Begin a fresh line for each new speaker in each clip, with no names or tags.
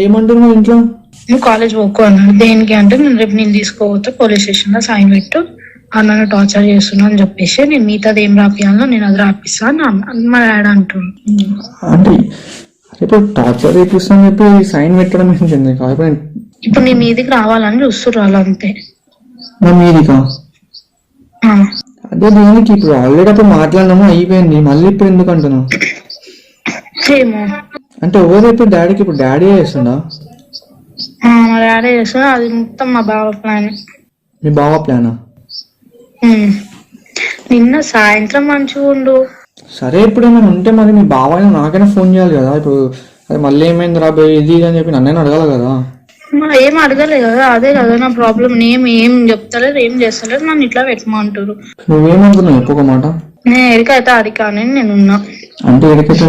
ఏమంటున్నావు ఇంట్లో?
నువ్వు కాలేజ్ పోకు అన్నాడు. దేనికి అంటే నేను రేపు నేను తీసుకోపోతే పోలీస్ స్టేషన్ లో సైన్ పెట్టు, అన్న టార్చర్ చేస్తున్నా అని చెప్పేసి నేను మిగతాది ఏం రాపియాలో నేను అది రాపిస్తా అని మా డాడీ అంటుండు.
అంటే ఇప్పుడు టార్చర్ చేపిస్తాను చెప్పి సైన్ పెట్టడం ఏంటండి?
ఇప్పుడు నీ మీదికి రావాలని చూస్తున్నారు వాళ్ళు అంతే.
నా మీదికా? అదే దేనికి? ఇప్పుడు ఆల్రెడీ అప్పుడు మాట్లాడినాము, అయిపోయింది, మళ్ళీ ఇప్పుడు ఎందుకు అంటున్నావు?
ఏమో
అంటే ఎవరు ఇప్పుడు డాడీకి? ఇప్పుడు డాడీ చేస్తుందా?
మా డాడీ చేస్తున్నా, అది మొత్తం మా బావ ప్లాన్.
మీ బావ ప్లానా?
నిన్న సాయంత్రం మంచిగా ఉండు.
సరే ఇప్పుడు ఏమైనా ఉంటే మరి మీ బావ నాకైనా ఫోన్ చేయాలి కదా. ఇప్పుడు అది మళ్ళీ ఏమైంది రాబోయే ఇది అని చెప్పి నన్నైనా అడగాలి కదా.
ఏం అడగలే కదా, అదే కదా నా ప్రాబ్లం. ఏం చెప్తలేదు, ఏం చేస్తలేదు, నన్ను ఇట్లా పెట్టమంటారు.
నువ్వేమనుకున్నావు చెప్పు ఒక మాట.
నేను ఎడికైతే అడిగానే నేనున్నా.
అంటే ఎడికైతే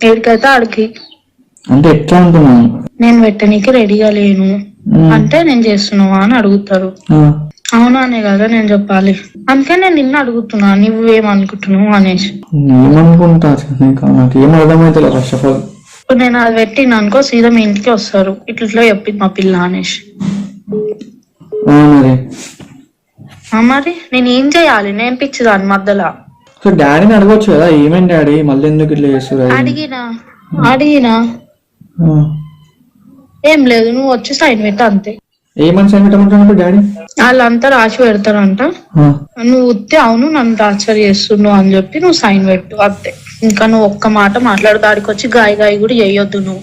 ఎడికైతే అడిగి
అంటే ఎట్లా అంటున్నాను?
నేను పెట్టనీకి రెడీగా లేను అంటే నేను చేస్తున్నావా అని అడుగుతారు. అవునానే కదా నేను చెప్పాలి. అందుకే నేను నిన్న అడుగుతున్నా నువ్వేమనుకుంటున్నావు అనేసి.
ఏమనుకుంటా నాకు ఏం అర్థమైతే ఫస్ట్ ఆఫ్ ఆల్.
ఇప్పుడు నేను అది పెట్టిన అనుకో సీదా మీ ఇంటికి వస్తారు, ఇట్లా చెప్పింది మా పిల్ల అనేసి. మరి నేను ఏం చేయాలి? నేను పిచ్చిదాన్ని మధ్యలో.
డాడీని అడగొచ్చు కదా, ఏమైంది డాడీ మళ్ళీ ఎందుకు ఇట్లా చేస్తారు?
అడిగినా ఏం లేదు, నువ్వు వచ్చి సైన్ పెట్ట అంతే.
ఏమని సైన్ పెట్టమంటాడు డాడీ?
వాళ్ళంతా రాసి పెడతారంట, నువ్వు ఉత్తే అవును నన్ను టార్చర్ చేస్తున్నావు అని చెప్పి నువ్వు సైన్ పెట్టు అంతే. ఇంకా నువ్వు ఒక్క మాట మాట్లాడు, దాడికి వచ్చి గాయ కూడా చేయొద్దు. నువ్వు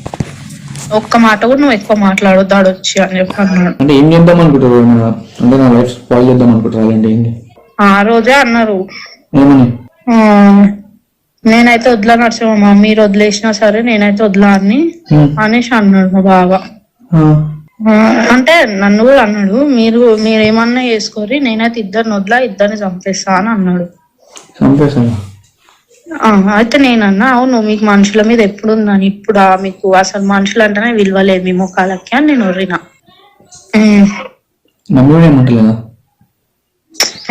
ఒక్క మాట కూడా నువ్వు ఎక్కువ మాట్లాడొద్దు దాడి వచ్చి అని చెప్పి అన్నాడు.
అంటే ఏం చేద్దాం అనుకుంటారు? అంటే నా లైఫ్ స్పాయిల్ చేద్దాం అనుకుంటారు?
ఆ రోజే అన్నారు.
ఏమని?
నేనైతే వదిలా నడుచుమా, మీరు వదిలేసినా సరే నేనైతే వదిలా అని అనేసి అన్నాడు మా బావ. అంటే నన్ను కూడా అన్నాడు, మీరేమన్నా చేసుకోరి, నేనైతే ఇద్దరిని వదిలా, ఇద్దరిని చంపేస్తా అని అన్నాడు. అయితే నేనన్నా అవును మీకు మనుషుల మీద ఎప్పుడు ఉందని, ఇప్పుడు మీకు అసలు మనుషులు అంటేనే విలువలేదు మీ ముఖాలకి అని నేను ఒర్రినా.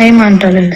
ఏమంటలేదు.